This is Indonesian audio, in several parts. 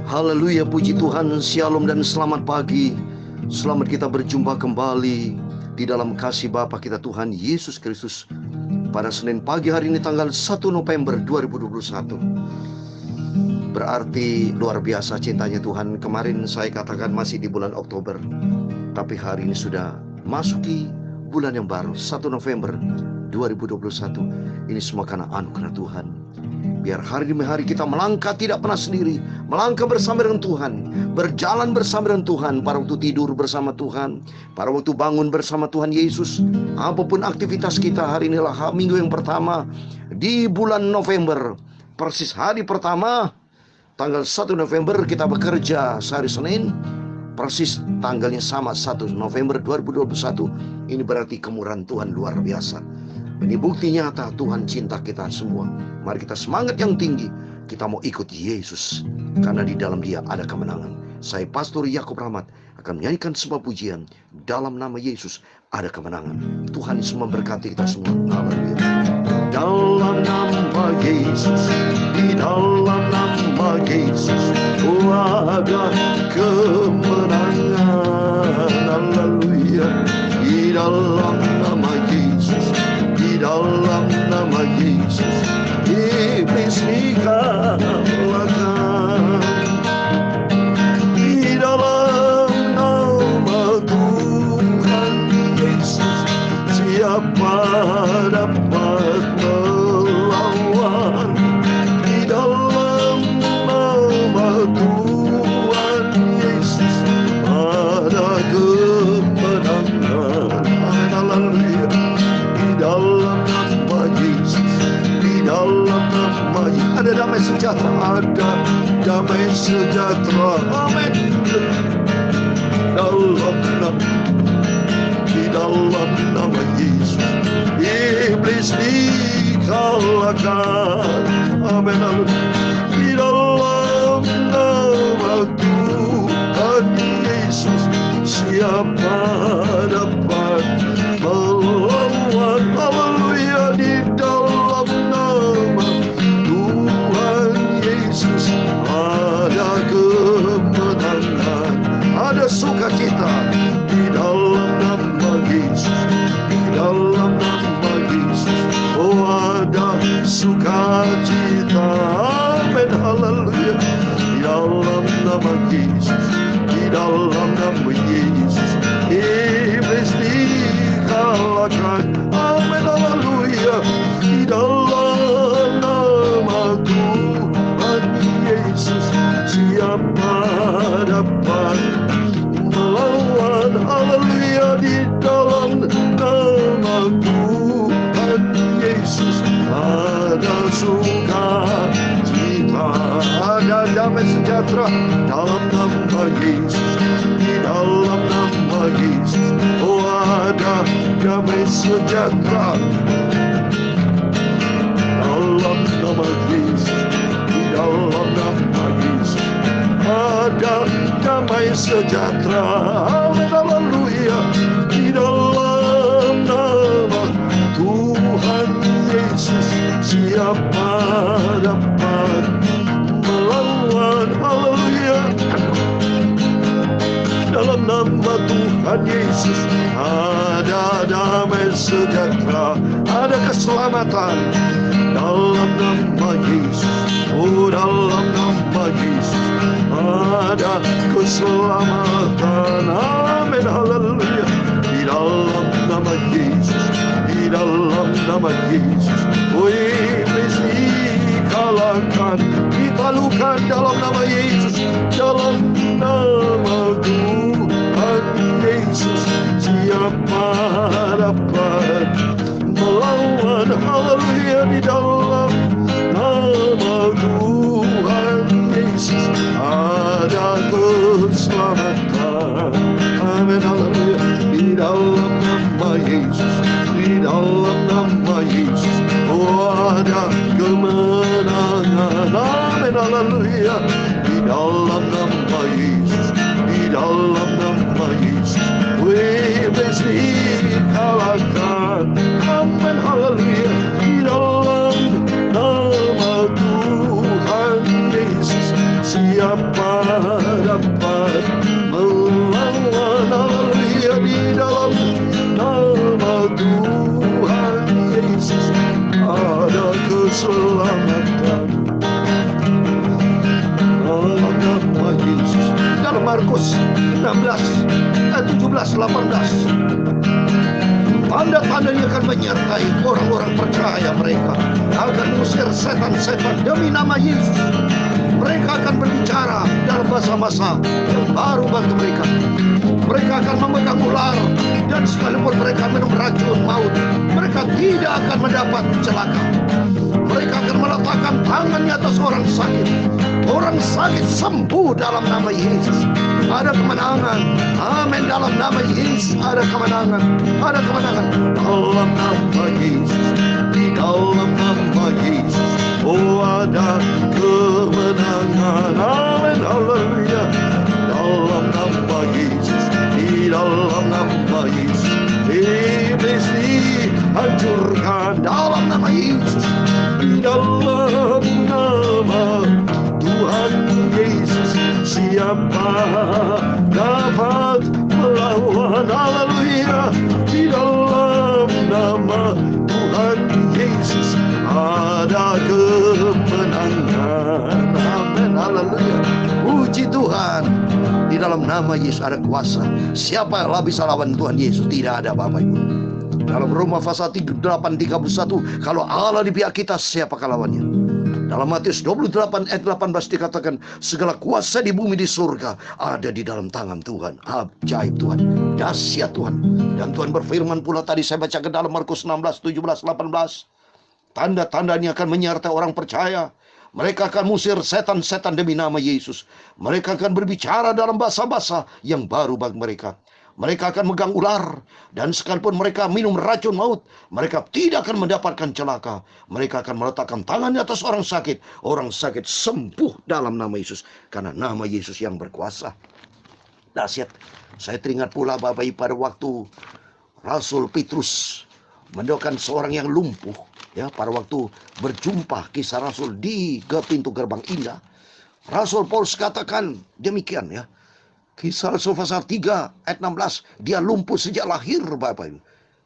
Haleluya, puji Tuhan, shalom dan selamat pagi. Selamat kita berjumpa kembali di dalam kasih Bapa kita Tuhan Yesus Kristus pada Senin pagi hari ini tanggal 1 November 2021. Berarti luar biasa cintanya Tuhan. Kemarin saya katakan masih di bulan Oktober, tapi hari ini sudah masuki bulan yang baru, 1 November 2021. Ini semua karena anugerah Tuhan. Biar hari demi hari kita melangkah tidak pernah sendiri, melangkah bersama dengan Tuhan, berjalan bersama dengan Tuhan, pada waktu tidur bersama Tuhan, pada waktu bangun bersama Tuhan Yesus. Apapun aktivitas kita, hari inilah minggu yang pertama di bulan November, persis hari pertama tanggal 1 November kita bekerja sehari Senin, persis tanggalnya sama 1 November 2021. Ini berarti kemurahan Tuhan luar biasa. Ini bukti nyata Tuhan cinta kita semua. Mari kita semangat yang tinggi. Kita mau ikut Yesus, karena di dalam Dia ada kemenangan. Saya Pastor Yakub Rahmat akan menyanyikan sebuah pujian. Dalam nama Yesus ada kemenangan. Tuhan Yesus memberkati kita semua. Haleluya. Dalam nama Yesus, di dalam nama Yesus, ada kemenangan. Haleluya. Di dalam nama Yesus, di dalam nama Yesus, iblis dikalahkan. Di dalam nama Tuhan Yesus, siapa dapat melawan? Di dalam nama Tuhan Yesus ada kemenangan. Haleluya. Di dalam nama Yesus, di dalam nama Yesus ada damai sejahtera, ada damai sejahtera. Amin. Di dalam nama Yesus, iblis dikalahkan. Amin. Di dalam nama Tuhan Yesus, siapa dapat melawan? Haleluya. Di dalam nama Tuhan Yesus ada kemenangan, ada sukacita. Di dalam nama Yesus, di dalam nama Yesus, oh ada sukacita. Amin. Haleluya. Di dalam nama Yesus, di dalam nama Yesus, iblis dikalahkan. Amin. Haleluya. Di dalam nama Tuhan Yesus, siapa dapat melawan? Haleluya. Di dalam nama Tuhan Yesus ada sukacita, ada damai sejahtera. Dalam nama Yesus, di dalam nama Yesus, oh ada damai sejahtera. Dalam nama Yesus, di dalam nama Yesus ada damai sejahtera. Amin. Haleluya. Di dalam nama Tuhan Yesus, siapa dapat melawan? Haleluya. Dalam nama Tuhan Yesus ada damai sejahtera, ada keselamatan. Dalam nama Yesus, oh dalam nama Yesus ada keselamatan. Amin. Haleluya. Di dalam nama Yesus, di dalam nama Yesus, oh iblis dikalahkan, ditalukan dalam nama Yesus. Dalam nama Tuhan Yesus, siapa dapat melawan? Haleluya. Di dalam nama Tuhan Yesus ada keselamatan. Amin. Haleluya. Di dalam nama Yesus, di dalam nama Yesus, oh ada kemenangan. Amin. Haleluya. Di dalam nama Yesus, di dalam nama Yesus, iblis dikalahkan. Amin. Haleluya. Di dalam nama Tuhan Yesus, keselamatan. Dalam nama Yesus. Dalam Markus 16 ayat 17-18. Tanda-tandanya akan menyertai orang-orang percaya mereka. Akan mengusir setan-setan demi nama Yesus. Mereka akan berbicara dalam bahasa-bahasa yang baru bagi mereka. Mereka akan memegang ular, dan sekalipun mereka minum racun maut, mereka tidak akan mendapat celaka. Mereka akan meletakkan tangannya atas orang sakit. Orang sakit sembuh dalam nama Yesus. Ada kemenangan. Amin. Dalam nama Yesus ada kemenangan. Ada kemenangan. Dalam nama Yesus. Di dalam nama Yesus. Oh, ada kemenangan. Amin. Haleluya. Dalam nama Yesus. Di dalam nama Yesus. Iblis dihancurkan dalam nama Yesus. Di dalam nama Tuhan Yesus, siapa dapat melawan? Haleluya. Di dalam nama Tuhan Yesus ada kemenangan. Amin. Haleluya. Puji Tuhan. Di dalam nama Yesus ada kuasa. Siapa yang bisa lawan Tuhan Yesus? Tidak ada, Bapak Ibu. Dalam Roma pasal 8:31, kalau Allah di pihak kita, siapakah lawannya? Dalam Matius 28 ayat 18 dikatakan, segala kuasa di bumi di surga ada di dalam tangan Tuhan. Ajaib Tuhan, dahsyat Tuhan. Dan Tuhan berfirman pula tadi saya baca ke dalam Markus 16, 17, 18. Tanda-tandanya akan menyertai orang percaya. Mereka akan musir setan-setan demi nama Yesus. Mereka akan berbicara dalam bahasa-bahasa yang baru bagi mereka. Mereka akan megang ular, dan sekalipun mereka minum racun maut, mereka tidak akan mendapatkan celaka. Mereka akan meletakkan tangannya atas orang sakit. Orang sakit sembuh dalam nama Yesus, karena nama Yesus yang berkuasa. Dahsyat. Saya teringat pula Bapak Ibu pada waktu Rasul Petrus mendoakan seorang yang lumpuh, ya, pada waktu berjumpa kisah Rasul di pintu gerbang indah. Rasul Paulus katakan demikian, ya. Kisah Rasul pasal 3 ayat 16, dia lumpuh sejak lahir, Bapak Ibu.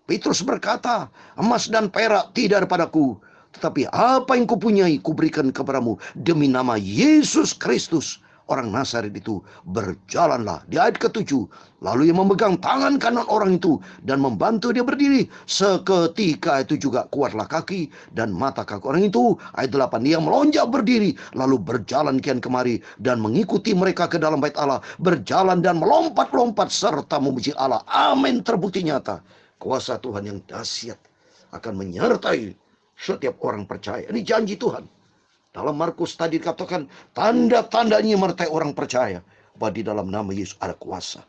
Petrus berkata, emas dan perak tidak ada padaku, tetapi apa yang kupunyai kuberikan kepadamu. Demi nama Yesus Kristus, orang Nazaret itu, berjalanlah. Di ayat ke-7, lalu ia memegang tangan kanan orang itu dan membantu dia berdiri. Seketika itu juga kuatlah kaki dan mata kaki orang itu. Ayat 8, dia melonjak berdiri, lalu berjalan kian kemari dan mengikuti mereka ke dalam bait Allah, berjalan dan melompat-lompat serta memuji Allah. Amin. Terbukti nyata kuasa Tuhan yang dahsyat akan menyertai setiap orang percaya. Ini janji Tuhan. Dalam Markus tadi dikatakan, tanda-tandanya menyertai orang percaya, bahwa di dalam nama Yesus ada kuasa.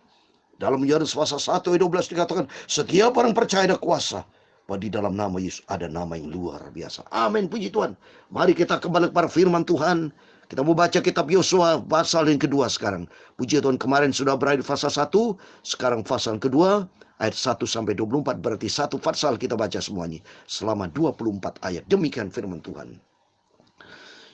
Dalam Yohanes pasal 1 ayat 12 dikatakan, setiap orang percaya ada kuasa, bahwa di dalam nama Yesus ada nama yang luar biasa. Amin, puji Tuhan. Mari kita kembali kepada firman Tuhan. Kita mau baca kitab Yosua pasal yang kedua sekarang. Puji Tuhan, kemarin sudah berada di pasal 1, sekarang pasal kedua, ayat 1-24, berarti satu pasal kita baca semuanya selama 24 ayat. Demikian firman Tuhan.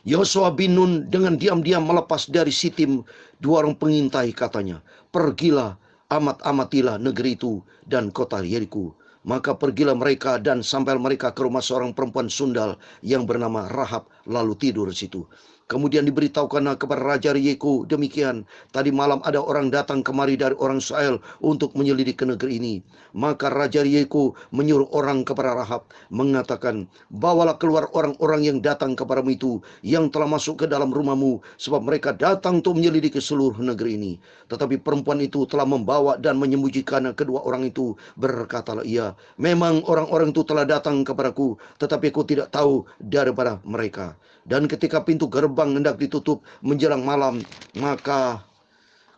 Yosua bin Nun dengan diam-diam melepas dari Sitim 2 orang pengintai, katanya, pergilah, amat-amatilah negeri itu dan kota Yeriko. Maka pergilah mereka dan sampai mereka ke rumah seorang perempuan sundal yang bernama Rahab, lalu tidur di situ. Kemudian diberitahukan kepada Raja Yeriko demikian, tadi malam ada orang datang kemari dari orang Israel untuk menyelidiki negeri ini. Maka Raja Yeriko menyuruh orang kepada Rahab, mengatakan, bawalah keluar orang-orang yang datang kepadamu itu, yang telah masuk ke dalam rumahmu, sebab mereka datang untuk menyelidiki seluruh negeri ini. Tetapi perempuan itu telah membawa dan menyembunyikan kedua orang itu. Berkatalah ia, memang orang-orang itu telah datang kepadaku, tetapi aku tidak tahu daripada mereka. Dan ketika pintu gerbang hendak ditutup menjelang malam, maka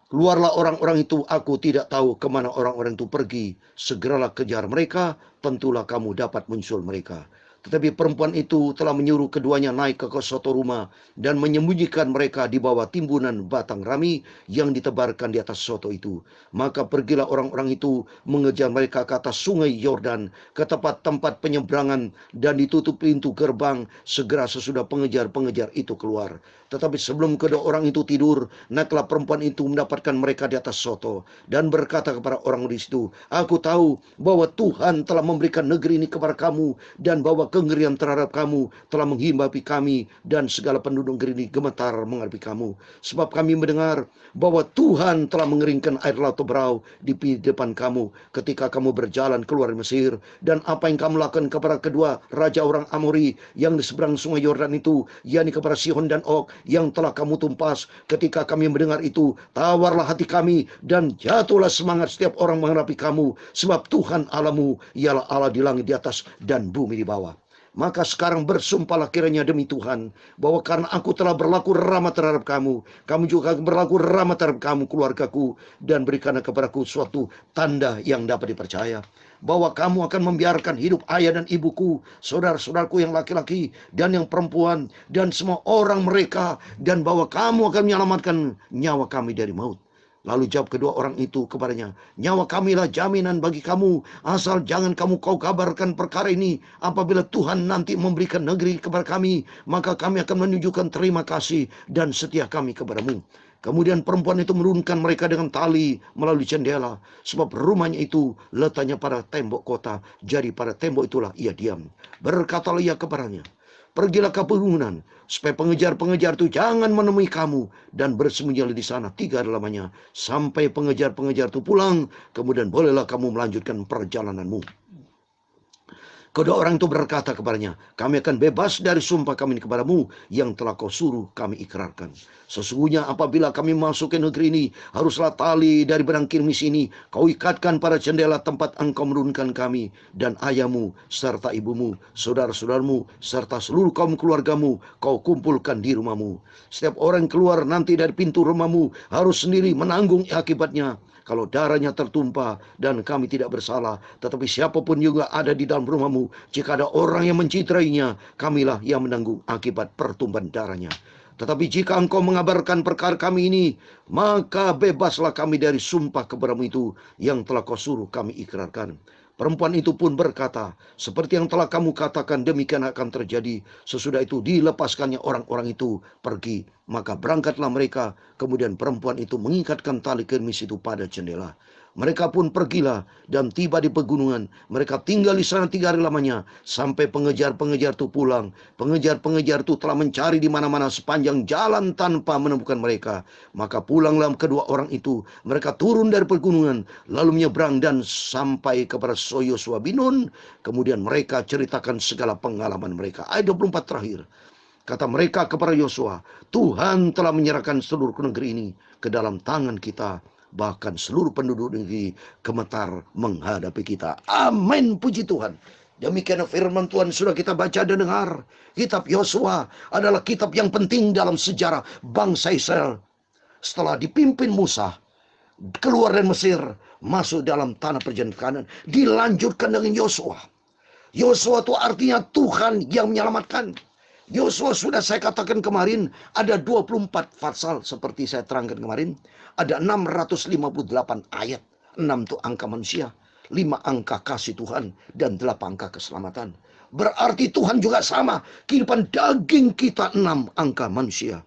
keluarlah orang-orang itu. Aku tidak tahu kemana orang-orang itu pergi. Segeralah kejar mereka, tentulah kamu dapat menyusul mereka. Tetapi perempuan itu telah menyuruh keduanya naik ke suatu rumah dan menyembunyikan mereka di bawah timbunan batang rami yang ditebarkan di atas soto itu. Maka pergilah orang-orang itu mengejar mereka ke atas sungai Yordan, ke tempat penyeberangan, dan ditutup pintu gerbang segera sesudah pengejar-pengejar itu keluar. Tetapi sebelum kedua orang itu tidur, naiklah perempuan itu mendapatkan mereka di atas soto dan berkata kepada orang di situ, aku tahu bahwa Tuhan telah memberikan negeri ini kepada kamu, dan bahwa kengerian terhadap kamu telah menghinggapi kami, dan segala penduduk negeri ini gemetar menghadapi kamu. Sebab kami mendengar bahwa Tuhan telah mengeringkan air laut Teberau di depan kamu ketika kamu berjalan keluar Mesir, dan apa yang kamu lakukan kepada kedua raja orang Amori yang di seberang sungai Yordan itu, yakni kepada Sihon dan Og, yang telah kamu tumpas. Ketika kami mendengar itu, tawarlah hati kami dan jatuhlah semangat setiap orang menghadapi kamu, sebab Tuhan Allahmu ialah Allah di langit di atas dan bumi di bawah. Maka sekarang bersumpahlah kiranya demi Tuhan, bahwa karena aku telah berlaku ramah terhadap kamu, kamu juga berlaku ramah terhadap kamu, keluargaku, dan berikanlah kepadaku suatu tanda yang dapat dipercaya, bahwa kamu akan membiarkan hidup ayah dan ibuku, saudara-saudaraku yang laki-laki dan yang perempuan, dan semua orang mereka, dan bahwa kamu akan menyelamatkan nyawa kami dari maut. Lalu jawab kedua orang itu kepadanya, nyawa kamilah jaminan bagi kamu, asal jangan kau kabarkan perkara ini. Apabila Tuhan nanti memberikan negeri kepada kami, maka kami akan menunjukkan terima kasih dan setia kami kepadamu. Kemudian perempuan itu menurunkan mereka dengan tali melalui jendela, sebab rumahnya itu letaknya pada tembok kota. Jadi pada tembok itulah ia diam. Berkatalah ia kepadanya, pergilah ke pegunungan, supaya pengejar-pengejar itu jangan menemui kamu, dan bersembunyilah di sana 3 hari lamanya, sampai pengejar-pengejar itu pulang, kemudian bolehlah kamu melanjutkan perjalananmu. Kedua orang itu berkata kepadanya, kami akan bebas dari sumpah kami kepadamu yang telah kau suruh kami ikrarkan. Sesungguhnya apabila kami masuk ke negeri ini, haruslah tali dari benang kirmis ini kau ikatkan pada jendela tempat engkau menurunkan kami dan ayahmu serta ibumu, saudara-saudaramu serta seluruh kaum keluargamu kau kumpulkan di rumahmu. Setiap orang keluar nanti dari pintu rumahmu harus sendiri menanggung akibatnya. Kalau darahnya tertumpah dan kami tidak bersalah, tetapi siapapun juga ada di dalam rumahmu, jika ada orang yang mencitrainya, kamilah yang menanggung akibat pertumpahan darahnya. Tetapi jika engkau mengabarkan perkara kami ini, maka bebaslah kami dari sumpah kepadamu itu yang telah kau suruh kami ikrarkan. Perempuan itu pun berkata, seperti yang telah kamu katakan demikian akan terjadi. Sesudah itu dilepaskannya orang-orang itu pergi. Maka berangkatlah mereka. Kemudian perempuan itu mengikatkan tali kirmis itu pada jendela. Mereka pun pergilah dan tiba di pegunungan. Mereka tinggal di sana 3 hari lamanya, sampai pengejar-pengejar itu pulang. Pengejar-pengejar itu telah mencari di mana-mana sepanjang jalan tanpa menemukan mereka. Maka pulanglah kedua orang itu. Mereka turun dari pegunungan, lalu menyeberang dan sampai kepada Yosua bin Nun. Kemudian mereka ceritakan segala pengalaman mereka. Ayat 24 terakhir. Kata mereka kepada Yosua, Tuhan telah menyerahkan seluruh negeri ini ke dalam tangan kita. Bahkan seluruh penduduk negeri gemetar menghadapi kita. Amin, puji Tuhan. Demikian firman Tuhan sudah kita baca dan dengar. Kitab Yosua adalah kitab yang penting dalam sejarah bangsa Israel. Setelah dipimpin Musa keluar dari Mesir, masuk dalam tanah perjanjian Kanaan, dilanjutkan dengan Yosua. Yosua itu artinya Tuhan yang menyelamatkan. Yosua sudah saya katakan kemarin, ada 24 pasal seperti saya terangkan kemarin. Ada 658 ayat. 6 itu angka manusia, 5 angka kasih Tuhan, dan 8 angka keselamatan. Berarti Tuhan juga sama. Kehidupan daging kita 6 angka manusia.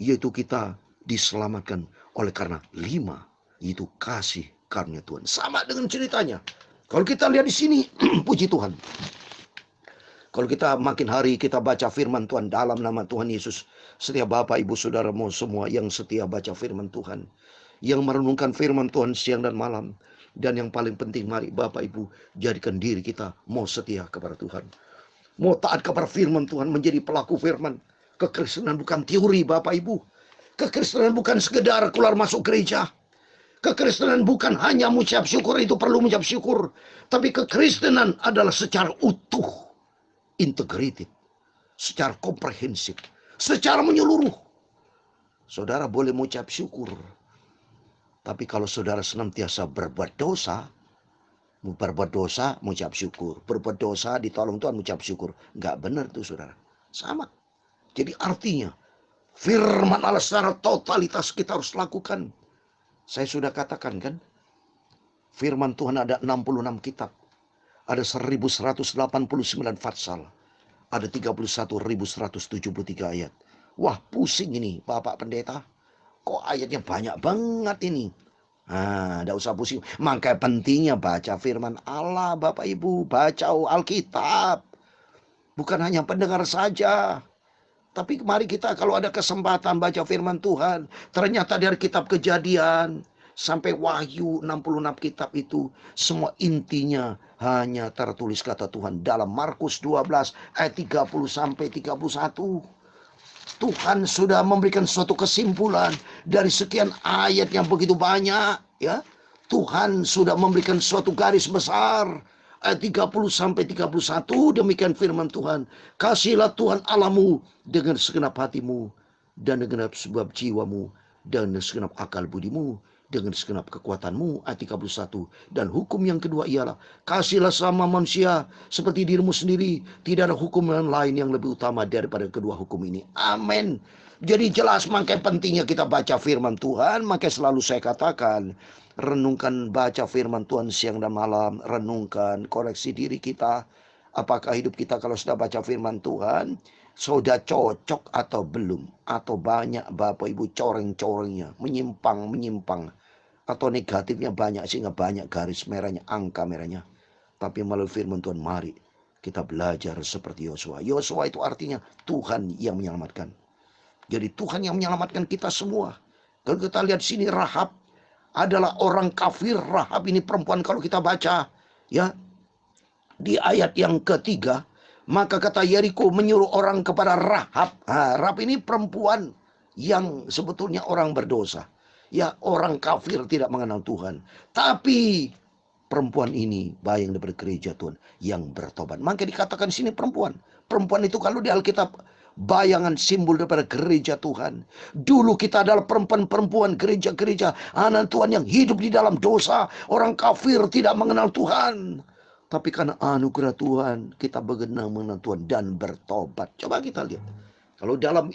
Yaitu kita diselamatkan oleh karena 5. Itu kasih karunia Tuhan. Sama dengan ceritanya. Kalau kita lihat di sini, puji Tuhan. Kalau kita makin hari kita baca firman Tuhan dalam nama Tuhan Yesus. Setiap Bapak, Ibu, Saudaramu semua yang setia baca firman Tuhan. Yang merenungkan firman Tuhan siang dan malam. Dan yang paling penting, mari Bapak, Ibu, jadikan diri kita mau setia kepada Tuhan. Mau taat kepada firman Tuhan, menjadi pelaku firman. Kekristenan bukan teori, Bapak, Ibu. Kekristenan bukan sekedar keluar masuk gereja. Kekristenan bukan hanya mengucap syukur, itu perlu mengucap syukur. Tapi kekristenan adalah secara utuh. Integrated, secara komprehensif, secara menyeluruh. Saudara boleh mengucap syukur, tapi kalau saudara senantiasa berbuat dosa mengucap syukur, berbuat dosa ditolong Tuhan mengucap syukur, nggak benar tuh saudara. Sama. Jadi artinya firman Allah secara totalitas kita harus lakukan. Saya sudah katakan kan, firman Tuhan ada 66 kitab. Ada 1189 pasal. Ada 31.173 ayat. Wah, pusing ini Bapak Pendeta. Kok ayatnya banyak banget ini? Tidak usah pusing. Makanya pentingnya baca firman Allah, Bapak Ibu. Baca Alkitab. Bukan hanya pendengar saja. Tapi mari kita kalau ada kesempatan baca firman Tuhan. Ternyata dari kitab Kejadian sampai Wahyu 66 kitab itu. Semua intinya hanya tertulis kata Tuhan. Dalam Markus 12 ayat 30 sampai 31. Tuhan sudah memberikan suatu kesimpulan dari sekian ayat yang begitu banyak, ya. Tuhan sudah memberikan suatu garis besar. Ayat 30 sampai 31, demikian firman Tuhan. Kasihlah Tuhan Allahmu dengan segenap hatimu dan dengan sebab jiwamu dan dengan segenap akal budimu, dengan segenap kekuatanmu. Ayat 31. Dan hukum yang kedua ialah kasihlah sama manusia seperti dirimu sendiri. Tidak ada hukum yang lain yang lebih utama daripada kedua hukum ini. Amin. Jadi jelas, makanya pentingnya kita baca firman Tuhan. Makanya selalu saya katakan, renungkan, baca firman Tuhan siang dan malam. Renungkan, koreksi diri kita. Apakah hidup kita kalau sudah baca firman Tuhan sudah cocok atau belum? Atau banyak Bapak Ibu coreng-corengnya, menyimpang, atau negatifnya banyak sehingga banyak garis merahnya, angka merahnya. Tapi melalui firman Tuhan, mari kita belajar seperti Yosua. Yosua itu artinya Tuhan yang menyelamatkan. Jadi Tuhan yang menyelamatkan kita semua. Kalau kita lihat sini, Rahab adalah orang kafir. Rahab ini perempuan, kalau kita baca ya di ayat yang ketiga, maka kata Yeriko menyuruh orang kepada Rahab. Rahab ini perempuan yang sebetulnya orang berdosa. Ya, orang kafir, tidak mengenal Tuhan. Tapi perempuan ini bayang daripada gereja Tuhan yang bertobat. Maka dikatakan sini perempuan. Perempuan itu kalau di Alkitab bayangan simbol daripada gereja Tuhan. Dulu kita adalah perempuan-perempuan gereja-gereja anak Tuhan yang hidup di dalam dosa. Orang kafir tidak mengenal Tuhan. Tapi karena anugerah Tuhan, kita mengenal Tuhan dan bertobat. Coba kita lihat. Kalau dalam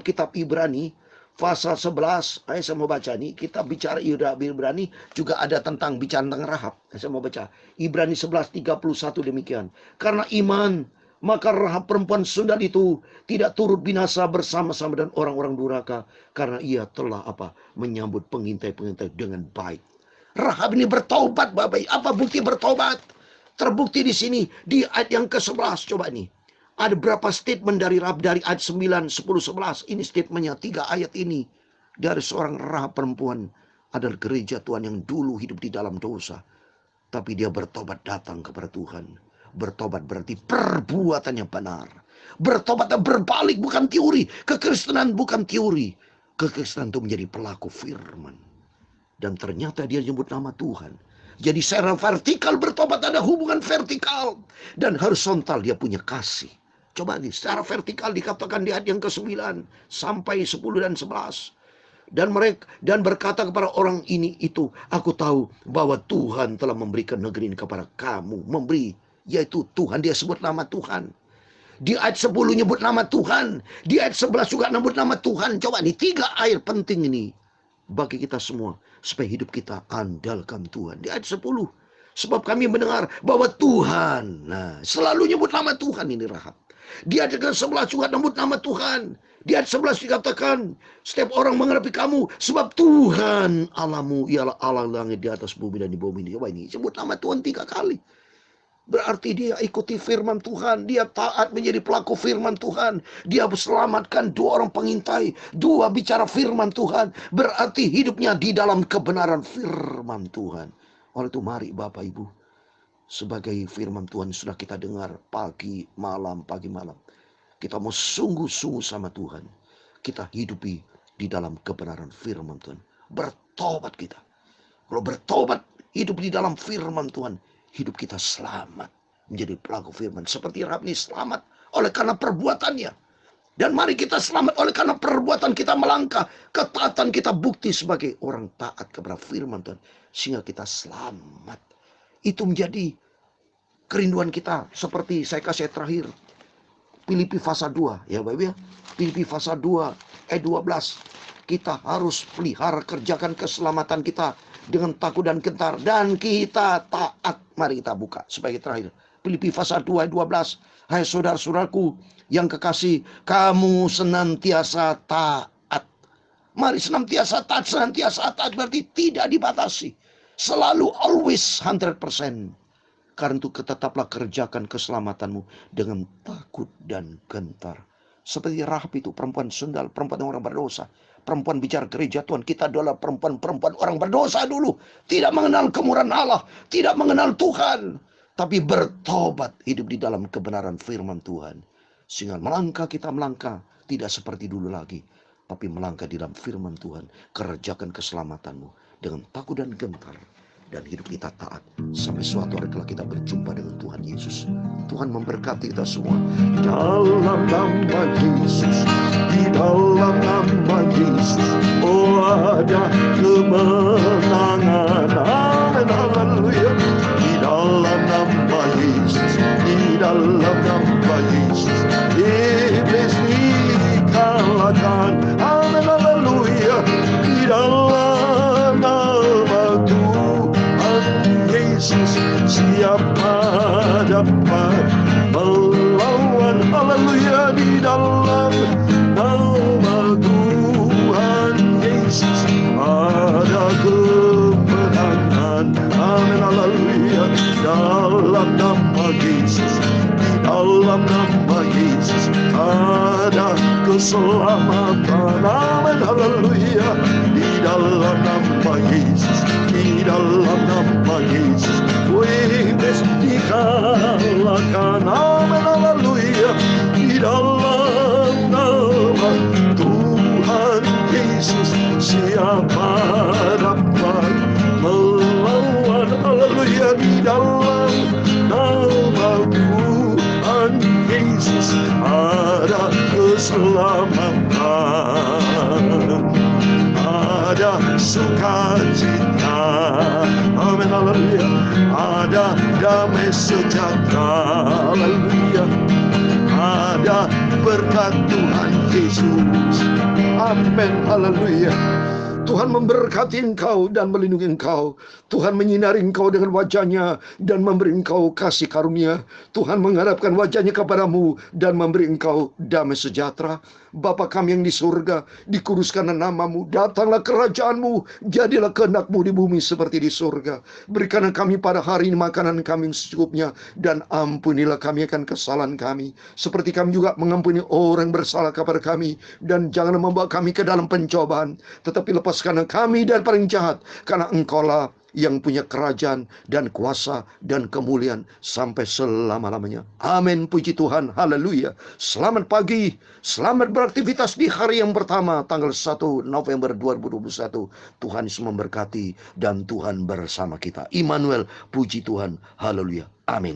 kitab Ibrani pasal 11, saya mau baca nih. Kita bicara Ibrani juga ada tentang bicara tentang Rahab. Saya mau baca Ibrani 11:31 demikian. Karena iman, maka Rahab perempuan Sundan itu tidak turut binasa bersama-sama dengan orang-orang durhaka, karena ia telah menyambut pengintai-pengintai dengan baik. Rahab ini bertobat, Bapak. Apa bukti bertobat? Terbukti di sini di ayat yang ke-11. Coba nih. Ada berapa statement dari Rahab dari ayat 9, 10, 11. Ini statementnya 3 ayat ini. Dari seorang Rahab perempuan adalah gereja Tuhan yang dulu hidup di dalam dosa. Tapi dia bertobat datang kepada Tuhan. Bertobat berarti perbuatannya benar. Bertobat dan berbalik, bukan teori. Kekristenan bukan teori. Kekristenan itu menjadi pelaku firman. Dan ternyata dia nyebut nama Tuhan. Jadi secara vertikal bertobat, ada hubungan vertikal. Dan horizontal dia punya kasih. Coba nih, secara vertikal dikatakan di ayat yang ke-9 sampai 10 dan 11. Dan berkata kepada orang ini itu, aku tahu bahwa Tuhan telah memberikan negeri ini kepada kamu. Memberi, yaitu Tuhan. Dia sebut nama Tuhan. Di ayat 10 nyebut nama Tuhan. Di ayat 11 juga nyebut nama Tuhan. Coba nih, 3 ayat penting ini bagi kita semua, supaya hidup kita andalkan Tuhan. Di ayat 10, sebab kami mendengar bahwa Tuhan, selalu nyebut nama Tuhan ini Rahab. Di ayat ke-11 juga nyebut nama Tuhan. Di ayat 11 dikatakan, setiap orang menghadapi kamu, sebab Tuhan Allahmu ialah Allah langit di atas bumi dan di bawah ini. Coba ini, sebut nama Tuhan 3 kali. Berarti dia ikuti firman Tuhan. Dia taat menjadi pelaku firman Tuhan. Dia selamatkan 2 orang pengintai. 2 bicara firman Tuhan. Berarti hidupnya di dalam kebenaran firman Tuhan. Oleh itu mari Bapak Ibu, sebagai firman Tuhan sudah kita dengar pagi malam. Kita mau sungguh-sungguh sama Tuhan. Kita hidupi di dalam kebenaran firman Tuhan. Bertobat kita. Kalau bertobat, hidup di dalam firman Tuhan, hidup kita selamat menjadi pelaku firman. Seperti Rahab ini selamat oleh karena perbuatannya. Dan mari kita selamat oleh karena perbuatan kita melangkah. Ketaatan kita bukti sebagai orang taat kepada firman Tuhan. Sehingga kita selamat. Itu menjadi kerinduan kita. Seperti saya kasih terakhir. Filipi pasal 2. Ya Bapak ya. Filipi pasal 2 ayat 12. Kita harus pelihara, kerjakan keselamatan kita dengan takut dan gentar, dan kita taat. Mari kita buka sebagai terakhir Filipi pasal 2 ayat 12. Hai saudara-saudaraku yang kekasih, kamu senantiasa taat. Mari senantiasa taat. Senantiasa taat berarti tidak dibatasi. Selalu, always 100%. Karena itu tetaplah kerjakan keselamatanmu dengan takut dan gentar. Seperti Rahab itu, perempuan sundal, perempuan orang berdosa. Perempuan bicara gereja Tuhan, kita adalah perempuan-perempuan orang berdosa dulu. Tidak mengenal kemurahan Allah, tidak mengenal Tuhan. Tapi bertobat, hidup di dalam kebenaran firman Tuhan. Sehingga kita melangkah, tidak seperti dulu lagi. Tapi melangkah di dalam firman Tuhan. Kerjakan keselamatanmu dengan takut dan gentar. Dan hidup kita taat sampai suatu hari telah kita berjumpa dengan Tuhan Yesus. Tuhan memberkati kita semua. Dalam nama Yesus, di dalam nama Yesus, oh ada kemenangan. Amin, haleluya. Di dalam nama Yesus, di dalam nama Yesus, iblis dikalahkan. Amin, haleluya. Di dalam nama Yesus, siapa dapat melawan? Haleluya. Di dalam nama Tuhan Yesus ada kemenangan. Amin, haleluya. Dalam nama Yesus, di dalam nama Yesus ada keselamatan. Amin, haleluya. Di dalam nama Yesus, di dalam nama Yesus, iblis dikalahkan. Amin, haleluya. Di dalam nama Tuhan Yesus, siapa dapat melawan? Haleluya. Di dalam nama Tuhan Yesus ada keselamatan, ada sukacita. Amin, haleluya. Ada damai sejahtera. Haleluya. Ada berkat Tuhan Yesus. Amin, haleluya. Tuhan memberkati engkau dan melindungi engkau. Tuhan menyinari engkau dengan wajahnya dan memberi engkau kasih karunia. Tuhan menghadapkan wajahnya kepadamu dan memberi engkau damai sejahtera. Bapa kami yang di surga, dikuduskanlah namamu, datanglah kerajaanmu, jadilah kehendakmu di bumi seperti di surga. Berikanlah kami pada hari ini makanan kami yang secukupnya, dan ampunilah kami akan kesalahan kami, seperti kami juga mengampuni orang bersalah kepada kami. Dan janganlah membawa kami ke dalam pencobaan, tetapi lepaskanlah kami dari paling jahat, karena engkaulah yang punya kerajaan dan kuasa dan kemuliaan sampai selama-lamanya. Amin, puji Tuhan, haleluya. Selamat pagi, selamat beraktivitas di hari yang pertama, tanggal 1 November 2021. Tuhan Yesus memberkati dan Tuhan bersama kita. Immanuel, puji Tuhan, haleluya, amin.